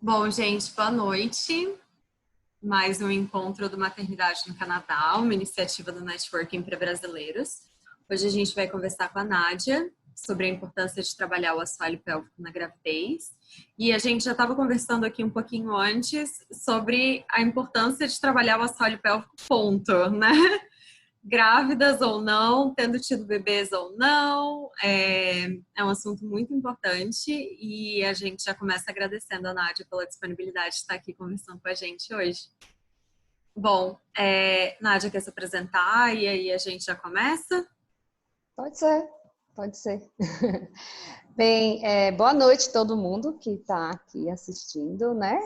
Bom, gente, boa noite. Mais um encontro do Maternidade no Canadá, uma iniciativa do Networking para Brasileiros. Hoje a gente vai conversar com a Nádia sobre a importância de trabalhar o assoalho pélvico na gravidez. E a gente já estava conversando aqui um pouquinho antes sobre a importância de trabalhar o assoalho pélvico, ponto, né? Grávidas ou não, tendo tido bebês ou não, é um assunto muito importante e a gente já começa agradecendo a Nádia pela disponibilidade de estar aqui conversando com a gente hoje. Bom, Nádia quer se apresentar e aí a gente já começa? Pode ser, pode ser. Bem, boa noite todo mundo que está aqui assistindo, né?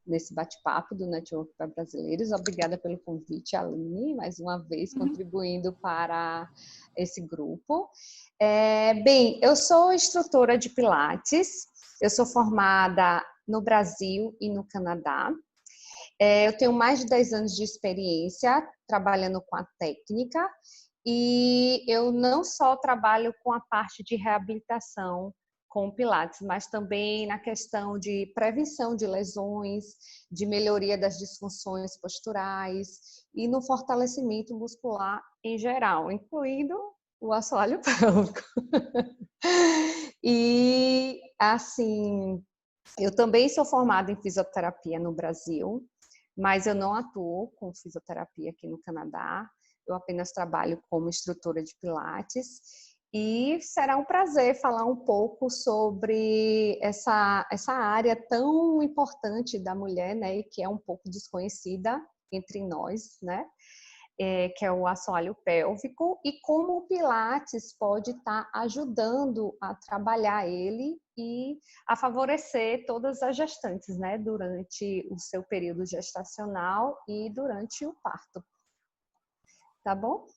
Nesse bate-papo do Network para Brasileiros. Obrigada pelo convite, Aline, mais uma vez contribuindo para esse grupo. Bem, eu sou instrutora de Pilates, eu sou formada no Brasil e no Canadá. Eu tenho mais de 10 anos de experiência trabalhando com a técnica e eu não só trabalho com a parte de reabilitação com o Pilates, mas também na questão de prevenção de lesões, de melhoria das disfunções posturais e no fortalecimento muscular em geral, incluindo o assoalho pélvico. E, assim, eu também sou formada em fisioterapia no Brasil, mas eu não atuo com fisioterapia aqui no Canadá. Eu apenas trabalho como instrutora de Pilates. E será um prazer falar um pouco sobre essa área tão importante da mulher, né, e que é um pouco desconhecida entre nós, né, que é o assoalho pélvico, e como o Pilates pode estar ajudando a trabalhar ele e a favorecer todas as gestantes, né, durante o seu período gestacional e durante o parto. Tá bom?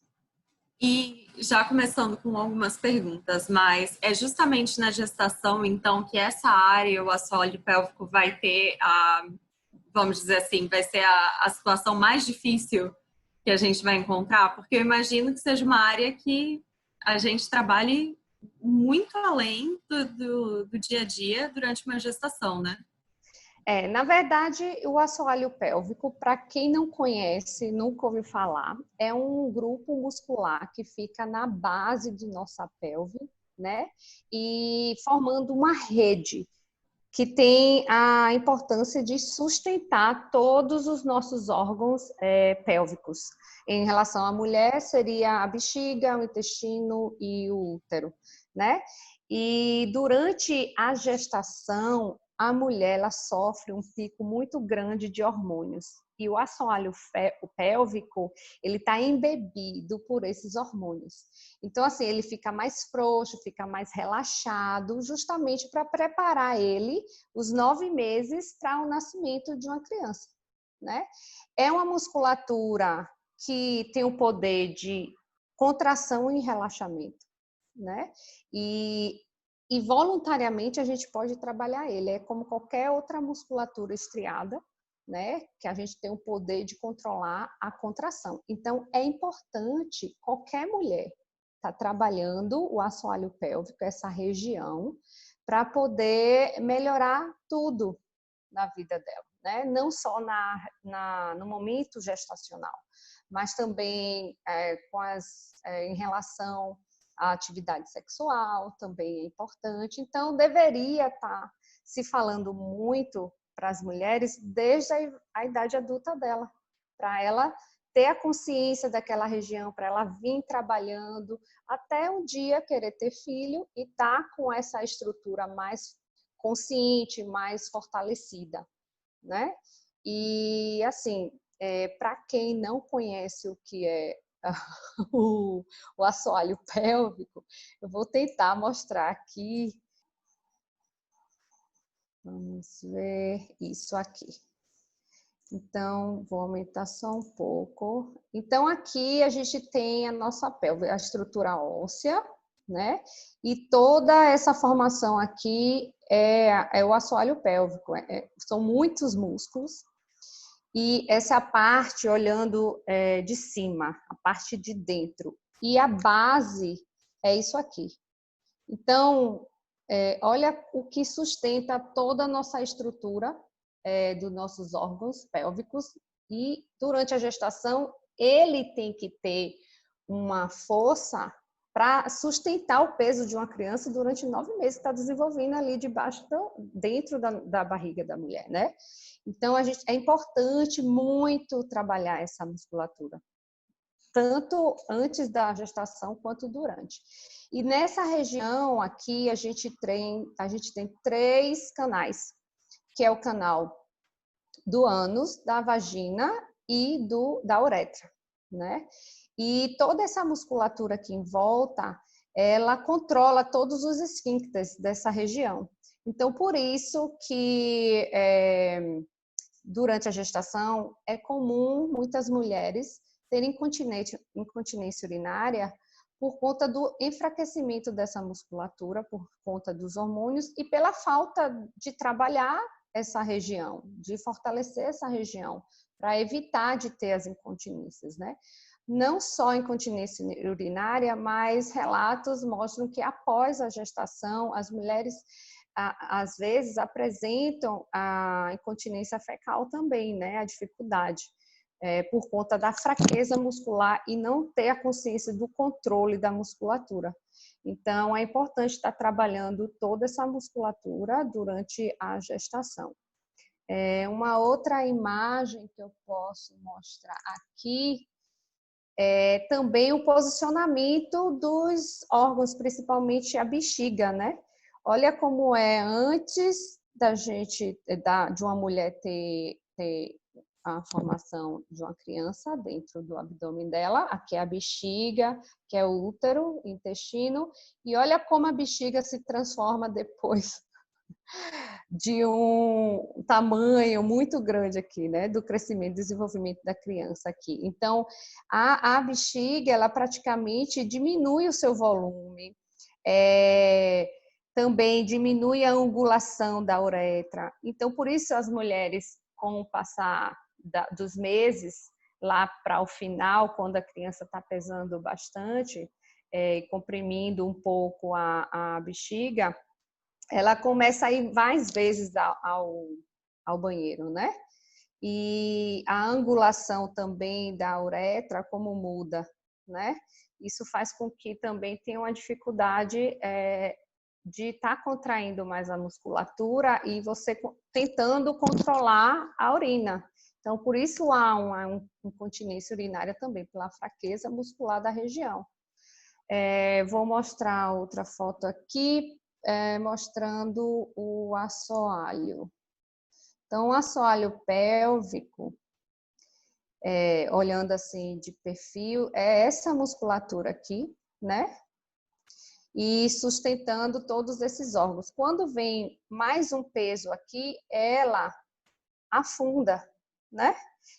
E já começando com algumas perguntas, mas é justamente na gestação, então, que essa área, o assoalho pélvico, vai ter vamos dizer assim, vai ser a situação mais difícil que a gente vai encontrar, porque eu imagino que seja uma área que a gente trabalhe muito além do dia a dia durante uma gestação, né? Na verdade, o assoalho pélvico, para quem não conhece, nunca ouviu falar, é um grupo muscular que fica na base de nossa pelve, né? E formando uma rede que tem a importância de sustentar todos os nossos órgãos pélvicos. Em relação à mulher, seria a bexiga, o intestino e o útero, né? E durante a gestação, a mulher ela sofre um pico muito grande de hormônios. E o assoalho pélvico, ele está embebido por esses hormônios. Então, assim, ele fica mais frouxo, fica mais relaxado, justamente para preparar ele os 9 meses para o nascimento de uma criança, né? É uma musculatura que tem o poder de contração e relaxamento, né? E voluntariamente a gente pode trabalhar ele. É como qualquer outra musculatura estriada, né? Que a gente tem o poder de controlar a contração. Então, é importante qualquer mulher estar tá trabalhando o assoalho pélvico, essa região, para poder melhorar tudo na vida dela, né? Não só no momento gestacional, mas também em relação à atividade sexual, também é importante. Então, deveria estar se falando muito para as mulheres desde a idade adulta dela, para ela ter a consciência daquela região, para ela vir trabalhando até um dia querer ter filho e estar com essa estrutura mais consciente, mais fortalecida, né? E assim, para quem não conhece o que é o assoalho pélvico, eu vou tentar mostrar aqui. Vamos ver isso aqui. Então, vou aumentar só um pouco. Então, aqui a gente tem a nossa pelve, a estrutura óssea, né? E toda essa formação aqui é o assoalho pélvico. São muitos músculos. E essa parte olhando de cima, a parte de dentro. E a base é isso aqui. Então, olha o que sustenta toda a nossa estrutura dos nossos órgãos pélvicos, e durante a gestação ele tem que ter uma força para sustentar o peso de uma criança durante 9 meses que está desenvolvendo ali dentro da barriga da mulher, né? Então, é importante muito trabalhar essa musculatura, tanto antes da gestação quanto durante. E nessa região aqui, a gente tem 3 canais, que é o canal do ânus, da vagina e da uretra, né? E toda essa musculatura aqui em volta, ela controla todos os esfíncteres dessa região. Então, por isso que durante a gestação é comum muitas mulheres terem incontinência urinária por conta do enfraquecimento dessa musculatura, por conta dos hormônios e pela falta de trabalhar essa região, de fortalecer essa região, para evitar de ter as incontinências, né? Não só incontinência urinária, mas relatos mostram que após a gestação, as mulheres às vezes apresentam a incontinência fecal também, né? A dificuldade, por conta da fraqueza muscular e não ter a consciência do controle da musculatura. Então, é importante estar trabalhando toda essa musculatura durante a gestação. Uma outra imagem que eu posso mostrar aqui é também o posicionamento dos órgãos, principalmente a bexiga, né? Olha como é antes de uma mulher ter a formação de uma criança dentro do abdômen dela. Aqui é a bexiga, que é o útero, o intestino, e olha como a bexiga se transforma depois de um tamanho muito grande aqui, né, do crescimento e desenvolvimento da criança aqui. Então, a bexiga, ela praticamente diminui o seu volume, também diminui a angulação da uretra. Então, por isso as mulheres, com o passar dos meses, lá para o final, quando a criança está pesando bastante, comprimindo um pouco a bexiga, ela começa a ir mais vezes ao banheiro, né? E a angulação também da uretra, como muda, né? Isso faz com que também tenha uma dificuldade de estar contraindo mais a musculatura e você tentando controlar a urina. Então, por isso há uma incontinência urinária também, pela fraqueza muscular da região. Vou mostrar outra foto aqui, mostrando o assoalho. Então, o assoalho pélvico, olhando assim de perfil, é essa musculatura aqui, né? E sustentando todos esses órgãos. Quando vem mais um peso aqui, ela afunda, né?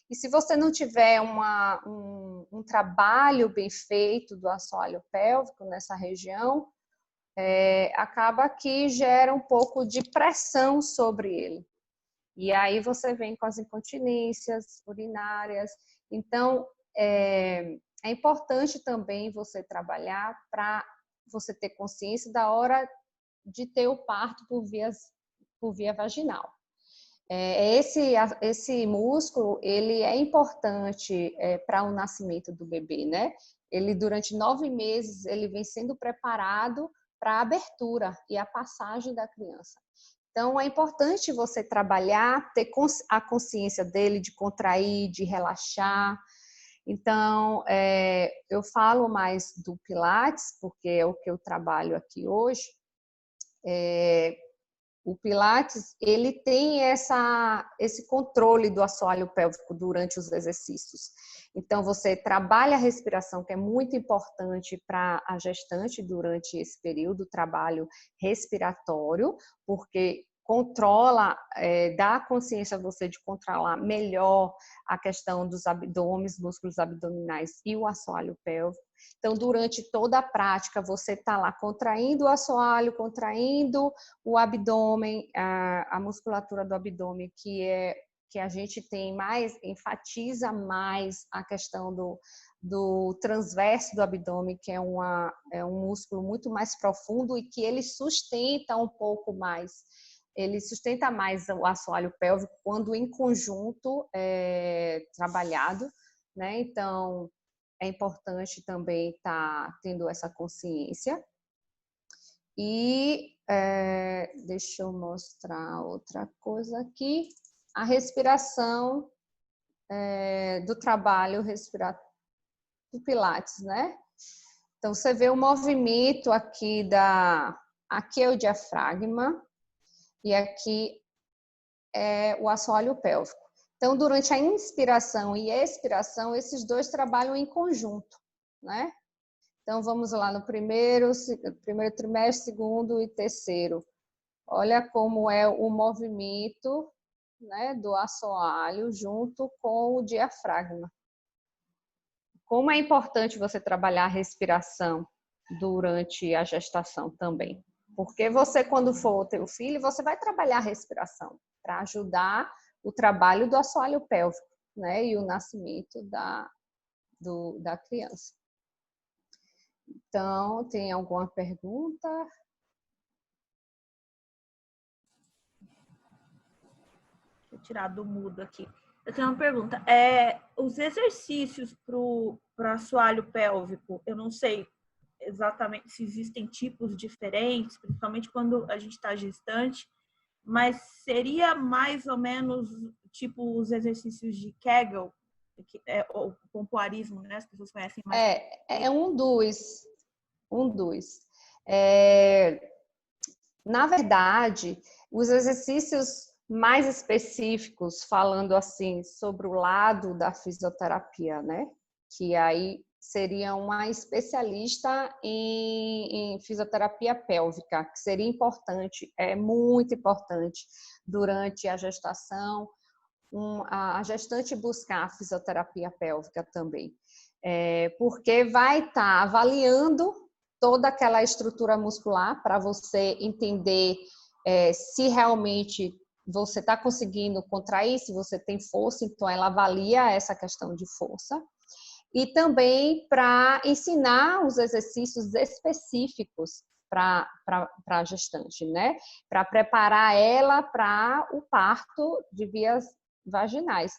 E se você não tiver um trabalho bem feito do assoalho pélvico nessa região, acaba que gera um pouco de pressão sobre ele. E aí você vem com as incontinências urinárias. Então, é importante também você trabalhar para você ter consciência da hora de ter o parto por via vaginal. Esse músculo, ele é importante para o nascimento do bebê, né? Ele, durante 9 meses, ele vem sendo preparado para a abertura e a passagem da criança. Então, é importante você trabalhar, ter a consciência dele de contrair, de relaxar. Então, eu falo mais do Pilates, porque é o que eu trabalho aqui hoje. O Pilates, ele tem esse controle do assoalho pélvico durante os exercícios. Então, você trabalha a respiração, que é muito importante para a gestante durante esse período, trabalho respiratório, porque controla, dá consciência a você de controlar melhor a questão dos abdômenes, músculos abdominais e o assoalho pélvico. Então, durante toda a prática, você está lá contraindo o assoalho, contraindo o abdômen, a musculatura do abdômen, que a gente tem mais, enfatiza mais a questão do transverso do abdômen, que é um músculo muito mais profundo e que ele sustenta um pouco mais. Ele sustenta mais o assoalho pélvico quando em conjunto trabalhado, né? Então, é importante também estar tendo essa consciência. E deixa eu mostrar outra coisa aqui. A respiração do trabalho respiratório do Pilates, né? Então, você vê o movimento aqui aqui é o diafragma e aqui é o assoalho pélvico. Então, durante a inspiração e expiração, esses dois trabalham em conjunto, né? Então, vamos lá no primeiro trimestre, segundo e terceiro. Olha como é o movimento, né, do assoalho junto com o diafragma. Como é importante você trabalhar a respiração durante a gestação também. Porque você, quando for ter o filho, você vai trabalhar a respiração para ajudar o trabalho do assoalho pélvico, né, e o nascimento da criança. Então, tem alguma pergunta? Deixa eu tirar do mudo aqui. Eu tenho uma pergunta. Os exercícios para o assoalho pélvico, eu não sei exatamente se existem tipos diferentes, principalmente quando a gente está gestante, mas seria mais ou menos tipo os exercícios de Kegel, ou pompoarismo, né? As pessoas conhecem mais. É um dos. Na verdade, os exercícios mais específicos, falando assim, sobre o lado da fisioterapia, né? Que aí seria uma especialista em fisioterapia pélvica, que seria importante, é muito importante, durante a gestação, a gestante buscar a fisioterapia pélvica também. Porque vai estar avaliando toda aquela estrutura muscular para você entender se realmente você está conseguindo contrair, se você tem força, então ela avalia essa questão de força. E também para ensinar os exercícios específicos para a gestante, né? Para preparar ela para o parto de vias vaginais.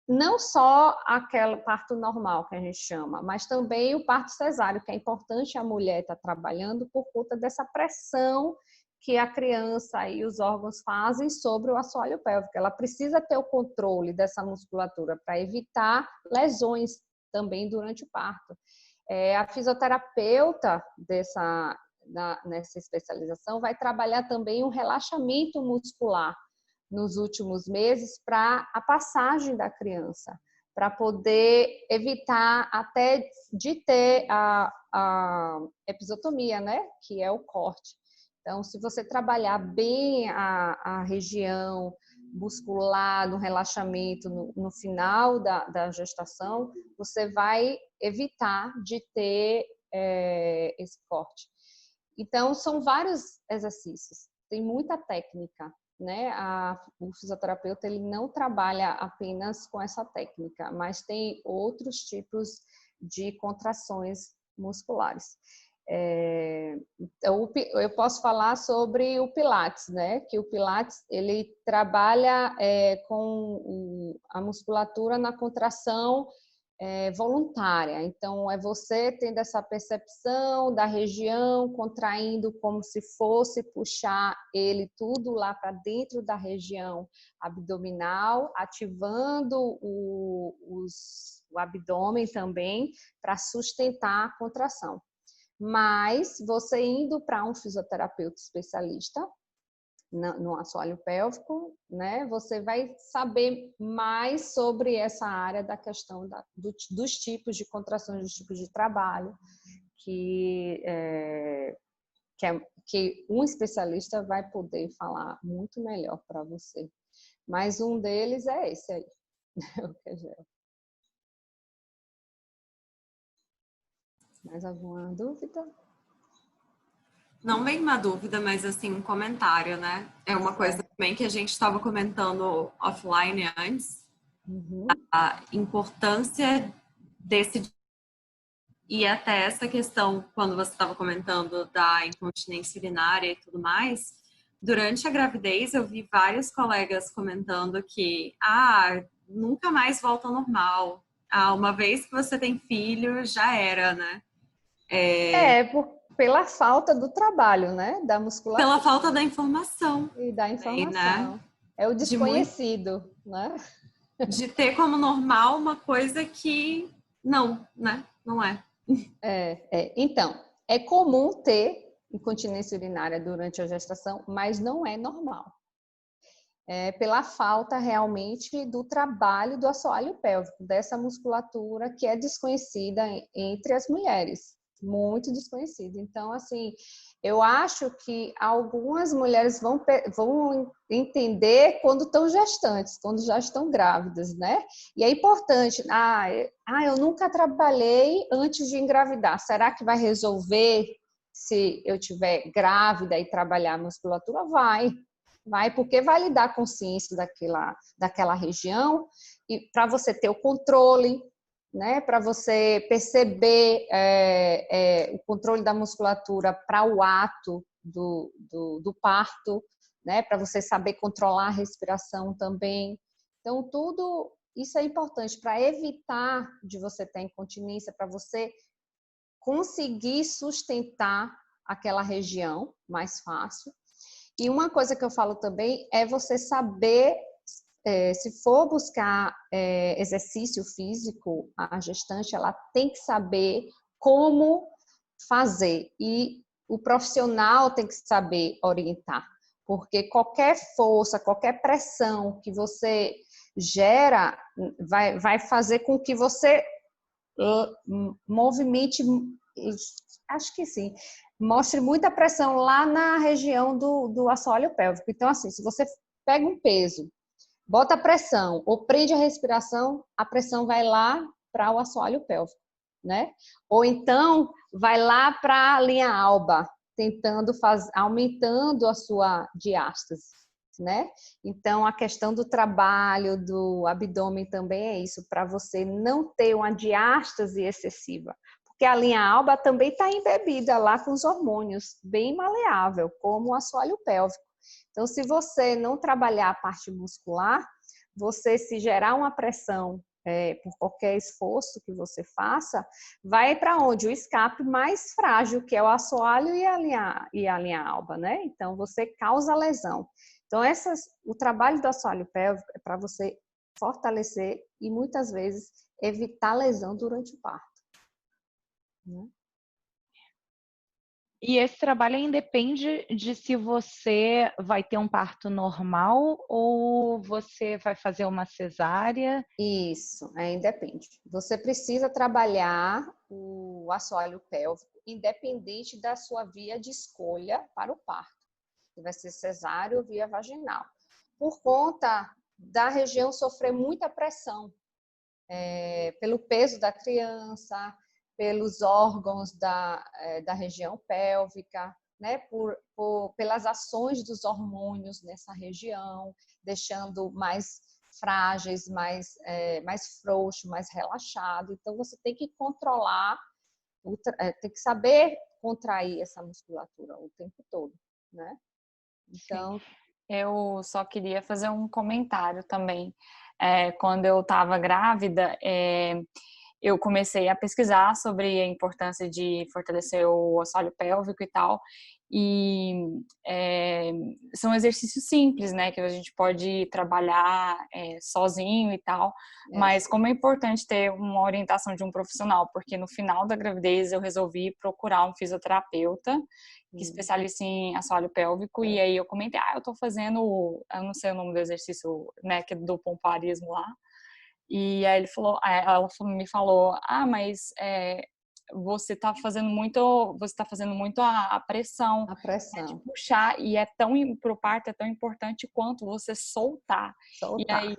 Não só aquele parto normal que a gente chama, mas também o parto cesáreo, que é importante a mulher estar trabalhando por conta dessa pressão que a criança e os órgãos fazem sobre o assoalho pélvico. Ela precisa ter o controle dessa musculatura para evitar lesões também durante o parto. A fisioterapeuta nessa especialização vai trabalhar também um relaxamento muscular nos últimos meses para a passagem da criança, para poder evitar até de ter a episiotomia, né? Que é o corte. Então, se você trabalhar bem a região muscular, no relaxamento, no final da gestação, você vai evitar de ter esse corte. Então, são vários exercícios, tem muita técnica, né? O fisioterapeuta ele não trabalha apenas com essa técnica, mas tem outros tipos de contrações musculares. Então, eu posso falar sobre o Pilates, né? Que o Pilates ele trabalha com a musculatura na contração voluntária. Então, é você tendo essa percepção da região, contraindo como se fosse puxar ele tudo lá para dentro da região abdominal, ativando o abdômen também para sustentar a contração. Mas você indo para um fisioterapeuta especialista no assoalho pélvico, né? Você vai saber mais sobre essa área da questão dos tipos de contrações, dos tipos de trabalho, que um especialista vai poder falar muito melhor para você. Mas um deles é esse aí, o Kegel. Mais alguma dúvida? Não vem uma dúvida, mas assim, um comentário, né? É uma coisa também que a gente estava comentando offline antes, a importância desse E até essa questão, quando você estava comentando da incontinência urinária e tudo mais, durante a gravidez eu vi vários colegas comentando que, nunca mais volta ao normal. Uma vez que você tem filho, já era, né? Pela falta do trabalho, né? Da Pela musculatura falta da informação e da também, né? informação. É o De muito, desconhecido, né? de ter como normal uma coisa que não, né? Não é. Então, é comum ter incontinência urinária durante a gestação, mas não é normal. Pela falta realmente do trabalho do assoalho pélvico, dessa musculatura que é desconhecida entre as mulheres, muito desconhecida. Então, assim, eu acho que algumas mulheres vão entender quando estão gestantes, quando já estão grávidas, né? E é importante, eu nunca trabalhei antes de engravidar, será que vai resolver se eu tiver grávida e trabalhar a musculatura? Vai, porque vai lhe dar consciência daquela região e para você ter o controle, né? Para você perceber o controle da musculatura para o ato do parto, né? Para você saber controlar a respiração também. Então, tudo isso é importante para evitar de você ter incontinência, para você conseguir sustentar aquela região mais fácil. E uma coisa que eu falo também é você saber, se for buscar exercício físico, a gestante ela tem que saber como fazer e o profissional tem que saber orientar, porque qualquer força, qualquer pressão que você gera vai fazer com que você movimente, acho que sim, mostre muita pressão lá na região do assoalho pélvico. Então, assim, se você pega um peso, bota a pressão ou prende a respiração, a pressão vai lá para o assoalho pélvico, né? Ou então vai lá para a linha alba, aumentando a sua diástase, né? Então, a questão do trabalho do abdômen também é isso, para você não ter uma diástase excessiva. Porque a linha alba também está embebida lá com os hormônios, bem maleável, como o assoalho pélvico. Então, se você não trabalhar a parte muscular, você se gerar uma pressão por qualquer esforço que você faça, vai para onde? O escape mais frágil, que é o assoalho e a linha alba, né? Então, você causa lesão. Então, o trabalho do assoalho pélvico é para você fortalecer e, muitas vezes, evitar lesão durante o parto. Né? E esse trabalho independe de se você vai ter um parto normal ou você vai fazer uma cesárea? Isso, independe. Você precisa trabalhar o assoalho pélvico independente da sua via de escolha para o parto. Se vai ser cesárea ou via vaginal. Por conta da região sofrer muita pressão pelo peso da criança, pelos órgãos da região pélvica, né? Pelas ações dos hormônios nessa região, deixando mais frágeis, mais frouxo, mais relaxado. Então, você tem que controlar, tem que saber contrair essa musculatura o tempo todo, né? Então, eu só queria fazer um comentário também. Quando eu estava grávida, eu comecei a pesquisar sobre a importância de fortalecer o assoalho pélvico e tal. E são exercícios simples, né, que a gente pode trabalhar sozinho e tal, mas como é importante ter uma orientação de um profissional, porque no final da gravidez eu resolvi procurar um fisioterapeuta que especialista em assoalho pélvico, e aí eu comentei, eu tô fazendo, eu não sei o nome do exercício, né, que é do pompoarismo lá, e aí ela me falou, mas você tá fazendo muito a pressão. A pressão. De puxar, e pro parto é tão importante quanto você soltar. E aí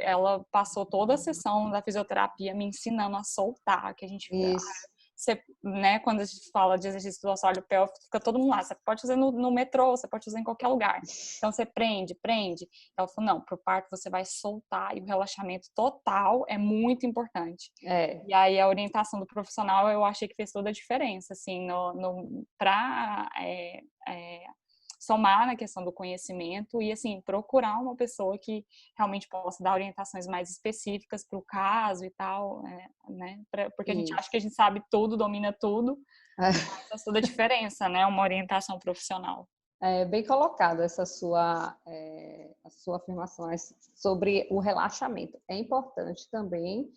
ela passou toda a sessão da fisioterapia me ensinando a soltar, que a gente você, né, quando a gente fala de exercício do assoalho pélvico, fica todo mundo lá. Você pode fazer no metrô, você pode fazer em qualquer lugar. Então, você prende. Ela falou, não, pro parto você vai soltar e o relaxamento total é muito importante. É. E aí, a orientação do profissional, eu achei que fez toda a diferença, assim, para somar na questão do conhecimento e, assim, procurar uma pessoa que realmente possa dar orientações mais específicas para o caso e tal, né? Porque a gente acha que a gente sabe tudo, domina tudo, mas faz toda a diferença, né? Uma orientação profissional. É bem colocado essa sua afirmação sobre o relaxamento. É importante também,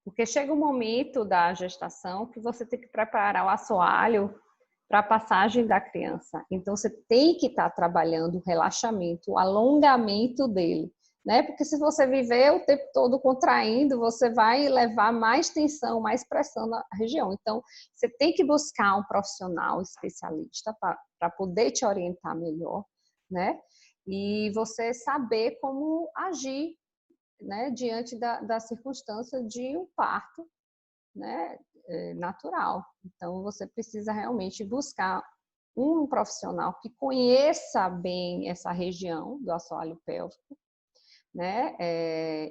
porque chega um momento da gestação que você tem que preparar o assoalho para a passagem da criança. Então, você tem que estar trabalhando o relaxamento, o alongamento dele, né? Porque se você viver o tempo todo contraindo, você vai levar mais tensão, mais pressão na região. Então, você tem que buscar um profissional especialista para poder te orientar melhor, né? E você saber como agir, né? Diante da circunstância de um parto, né? Natural. Então, você precisa realmente buscar um profissional que conheça bem essa região do assoalho pélvico, né?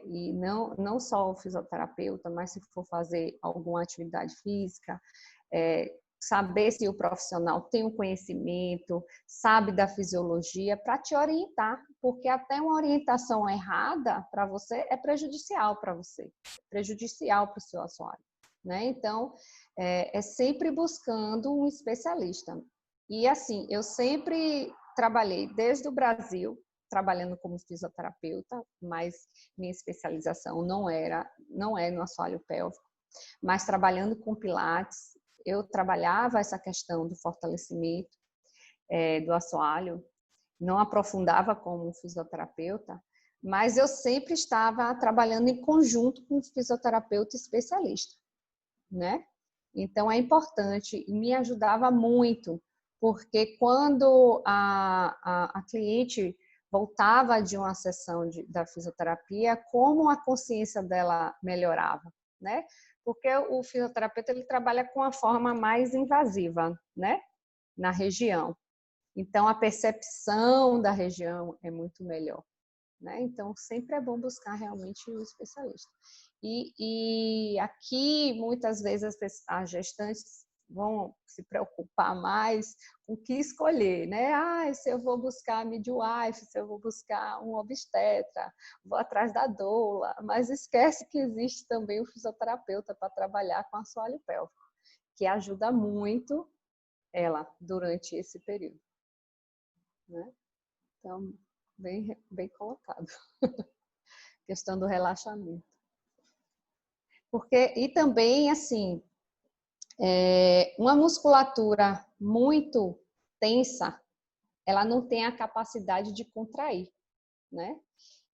E não só o fisioterapeuta, mas se for fazer alguma atividade física, saber se o profissional tem um conhecimento, sabe da fisiologia, para te orientar, porque até uma orientação errada para você é prejudicial para você, prejudicial para o seu assoalho. Né? Então, é sempre buscando um especialista. E assim, eu sempre trabalhei desde o Brasil, trabalhando como fisioterapeuta, mas minha especialização não é no assoalho pélvico, mas trabalhando com pilates, eu trabalhava essa questão do fortalecimento do assoalho, não aprofundava como fisioterapeuta, mas eu sempre estava trabalhando em conjunto com um fisioterapeuta especialista. Né? Então é importante e me ajudava muito, porque quando a cliente voltava de uma sessão da fisioterapia, como a consciência dela melhorava, né? Porque o fisioterapeuta ele trabalha com a forma mais invasiva, né? Na região. Então a percepção da região é muito melhor, né? Então sempre é bom buscar realmente um especialista. E aqui, muitas vezes, as gestantes vão se preocupar mais com o que escolher, né? Se eu vou buscar midwife, se eu vou buscar um obstetra, vou atrás da doula, mas esquece que existe também o fisioterapeuta para trabalhar com assoalho pélvico, que ajuda muito ela durante esse período, né? Então, bem colocado. Questão do relaxamento. E também, assim, uma musculatura muito tensa, ela não tem a capacidade de contrair, né?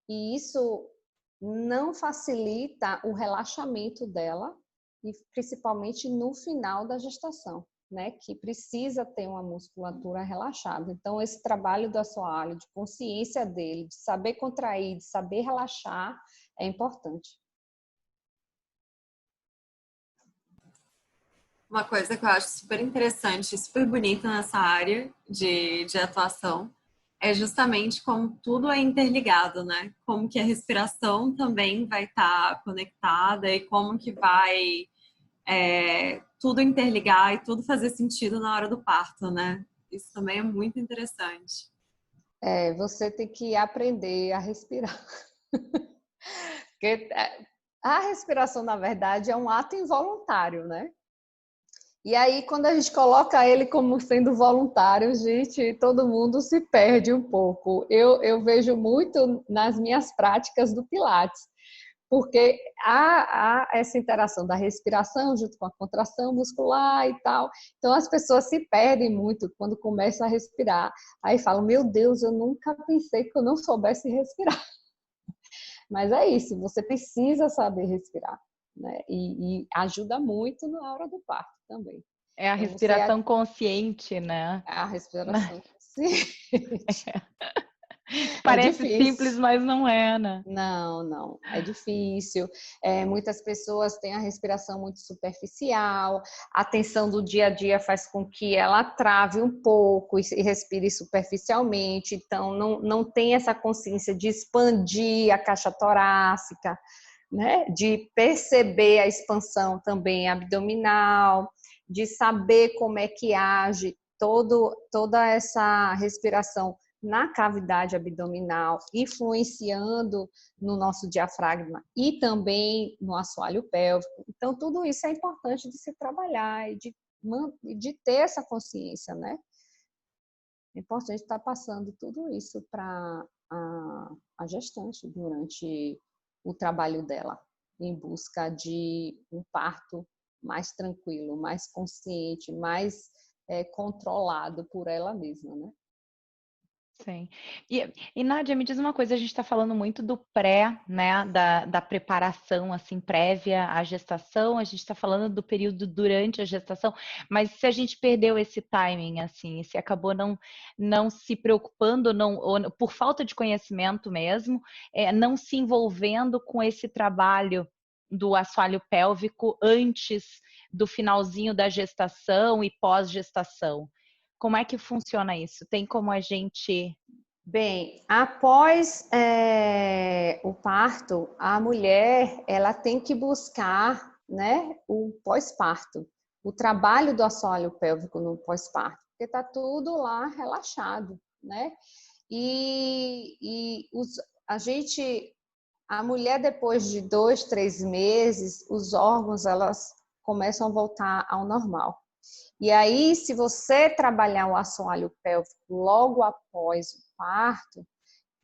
E isso não facilita o relaxamento dela, e principalmente no final da gestação, né? Que precisa ter uma musculatura relaxada. Então, esse trabalho do assoalho, de consciência dele, de saber contrair, de saber relaxar, é importante. Uma coisa que eu acho super interessante, super bonita nessa área de atuação, é justamente como tudo é interligado, né? Como que a respiração também vai estar conectada e como que vai tudo interligar e tudo fazer sentido na hora do parto, né? Isso também é muito interessante. Você tem que aprender a respirar. Porque a respiração, na verdade, é um ato involuntário, né? E aí, quando a gente coloca ele como sendo voluntário, gente, todo mundo se perde um pouco. Eu vejo muito nas minhas práticas do Pilates, porque há essa interação da respiração junto com a contração muscular e tal. Então, as pessoas se perdem muito quando começam a respirar. Aí falam, meu Deus, eu nunca pensei que eu não soubesse respirar. Mas é isso, você precisa saber respirar, né? E ajuda muito na hora do parto também. É a respiração consciente, né? A respiração consciente. Parece difícil. simples, mas não é, né? Não, é difícil. Muitas pessoas têm a respiração muito superficial, a tensão do dia a dia faz com que ela trave um pouco e respire superficialmente, então não tem essa consciência de expandir a caixa torácica, né? De perceber a expansão também abdominal, de saber como é que age toda essa respiração na cavidade abdominal, influenciando no nosso diafragma e também no assoalho pélvico. Então, tudo isso é importante de se trabalhar e de ter essa consciência, né? É importante estar passando tudo isso para a gestante durante o trabalho dela, em busca de um parto mais tranquilo, mais consciente, mais controlado por ela mesma, né? Sim. E Nádia, me diz uma coisa, a gente está falando muito do pré, né, da preparação, assim, prévia à gestação, a gente está falando do período durante a gestação, mas se a gente perdeu esse timing, assim, se acabou não se preocupando, ou por falta de conhecimento mesmo, não se envolvendo com esse trabalho do assoalho pélvico antes do finalzinho da gestação e pós-gestação. Como é que funciona isso? Tem como a gente... Bem, após o parto, a mulher ela tem que buscar, né, o pós-parto, o trabalho do assoalho pélvico no pós-parto, porque está tudo lá relaxado, né? A mulher depois de 2, 3 meses, os órgãos elas começam a voltar ao normal. E aí, se você trabalhar o assoalho pélvico logo após o parto,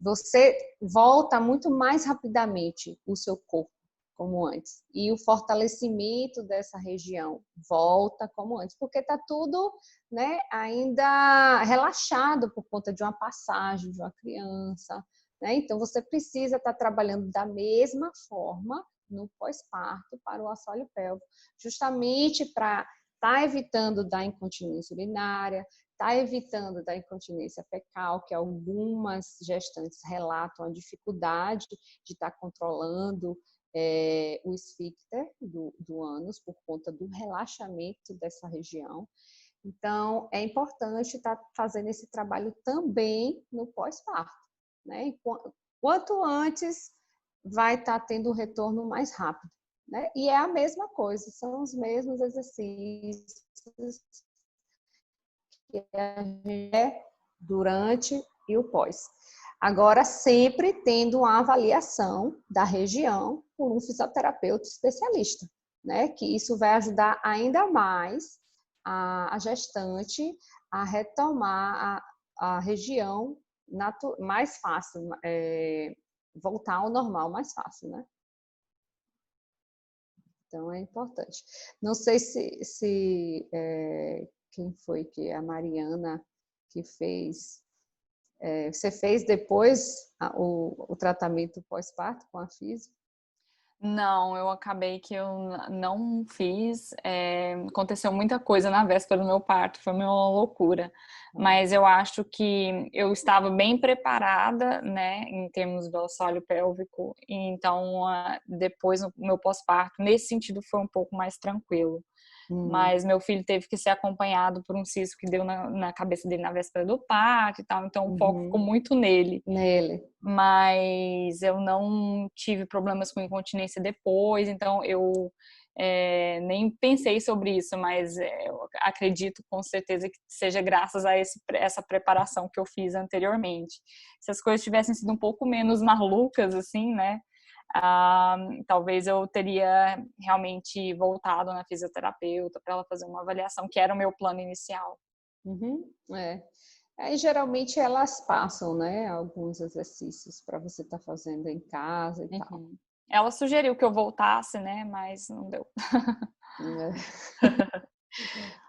você volta muito mais rapidamente o seu corpo como antes. E o fortalecimento dessa região volta como antes, porque está tudo, né, ainda relaxado por conta de uma passagem de uma criança, né? Então, você precisa estar trabalhando da mesma forma no pós-parto para o assoalho pélvico, justamente para está evitando da incontinência urinária, está evitando da incontinência fecal, que algumas gestantes relatam a dificuldade de estar controlando o esfíncter do ânus por conta do relaxamento dessa região. Então, é importante estar fazendo esse trabalho também no pós-parto, né? Quanto antes vai estar tendo um retorno mais rápido. Né? E é a mesma coisa, são os mesmos exercícios que a gente durante e o pós. Agora, sempre tendo uma avaliação da região por um fisioterapeuta especialista, né? Que isso vai ajudar ainda mais a gestante a retomar a região mais fácil, voltar ao normal mais fácil, né? Então, é importante. Não sei se quem foi que a Mariana que fez. Você fez depois o tratamento pós-parto com a fisio? Não, eu acabei que eu não fiz. Aconteceu muita coisa na véspera do meu parto, foi uma loucura. Mas eu acho que eu estava bem preparada, né, em termos do assoalho pélvico. Então, depois, no meu pós-parto, nesse sentido, foi um pouco mais tranquilo. Mas meu filho teve que ser acompanhado por um cisto que deu na cabeça dele na véspera do parto e tal. Então, o foco ficou muito nele. Mas eu não tive problemas com incontinência depois, então eu nem pensei sobre isso, mas eu acredito com certeza que seja graças a essa preparação que eu fiz anteriormente. Se as coisas tivessem sido um pouco menos malucas, assim, né? Talvez eu teria realmente voltado na fisioterapeuta para ela fazer uma avaliação, que era o meu plano inicial. Aí, geralmente, elas passam, né, alguns exercícios para você estar fazendo em casa e tal. Ela sugeriu que eu voltasse, né, mas não deu.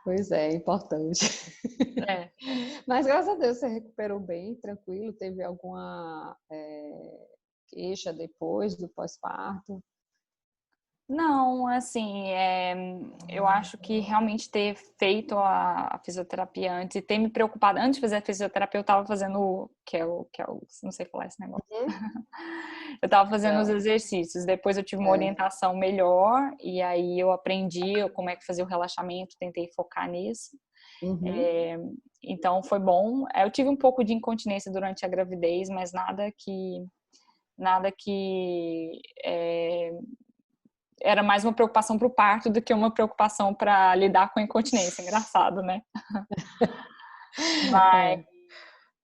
Pois é importante. Mas, graças a Deus, você recuperou bem, tranquilo? Teve alguma queixa depois do pós-parto? Não, assim, eu acho que realmente ter feito a fisioterapia antes e ter me preocupado, antes de fazer a fisioterapia, eu tava fazendo, não sei falar esse negócio. Uhum. Eu tava fazendo os Legal. exercícios, depois eu tive uma orientação melhor, e aí eu aprendi como é que fazia o relaxamento, tentei focar nisso. Uhum. Então foi bom. Eu tive um pouco de incontinência durante a gravidez, mas nada que era mais uma preocupação para o parto do que uma preocupação para lidar com a incontinência. Engraçado, né? Mas, É.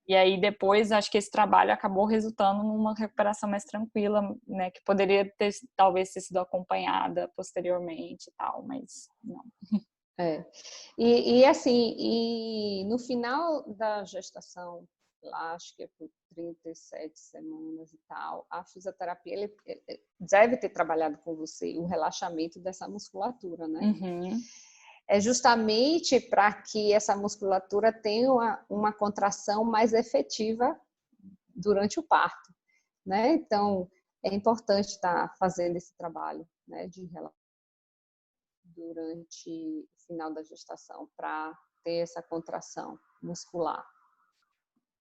e aí depois, acho que esse trabalho acabou resultando numa recuperação mais tranquila, né? Que poderia ter, talvez, ter sido acompanhada posteriormente e tal, mas não. É. E assim, e no final da gestação, lá acho que é por 37 semanas e tal, a fisioterapia ele deve ter trabalhado com você o relaxamento dessa musculatura, né? Uhum. É justamente para que essa musculatura tenha uma contração mais efetiva durante o parto, né? Então, é importante estar fazendo esse trabalho, né, de relaxamento durante o final da gestação para ter essa contração muscular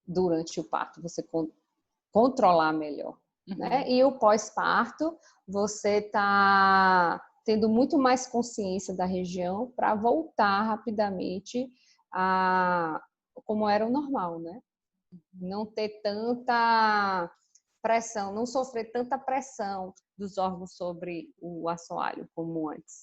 durante o parto, você controlar melhor, né? E o pós-parto, você está tendo muito mais consciência da região para voltar rapidamente a como era o normal, né? Não ter tanta pressão, não sofrer tanta pressão dos órgãos sobre o assoalho como antes.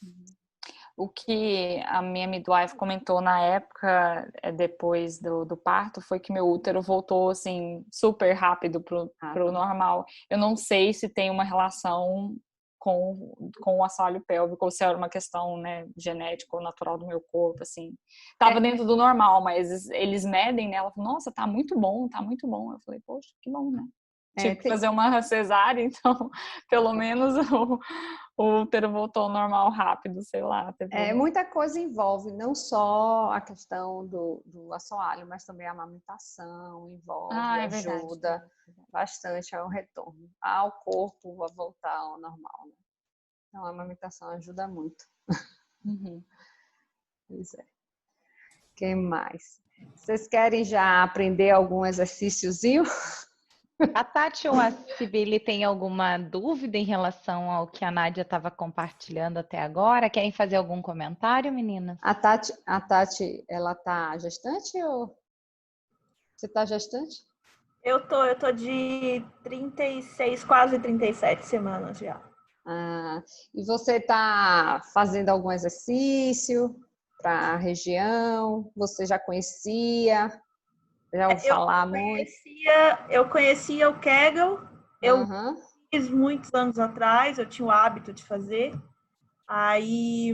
O que a minha midwife comentou na época, depois do parto, foi que meu útero voltou, assim, super rápido pro normal. Eu não sei se tem uma relação com o assoalho pélvico, ou se era uma questão, né, genética ou natural do meu corpo, assim. Tava dentro do normal, mas eles medem, né? Ela falou, nossa, tá muito bom, tá muito bom. Eu falei, poxa, que bom, né? Tive que fazer uma cesárea, então, pelo menos o útero voltou ao normal rápido, sei lá. Muita coisa envolve, não só a questão do assoalho, mas também a amamentação envolve, ajuda bastante ao retorno, ao corpo a voltar ao normal, né? Então, a amamentação ajuda muito. Uhum. Pois é. Quem mais? Vocês querem já aprender algum exercíciozinho? A Tati ou a Sibeli tem alguma dúvida em relação ao que a Nádia estava compartilhando até agora? Querem fazer algum comentário, meninas? A Tati, ela tá gestante ou você tá gestante? Eu tô de 36, quase 37 semanas já. E você tá fazendo algum exercício para a região? Você já conhecia? Já ouviu falar muito? Eu conhecia o Kegel, eu fiz muitos anos atrás, eu tinha o hábito de fazer. Aí,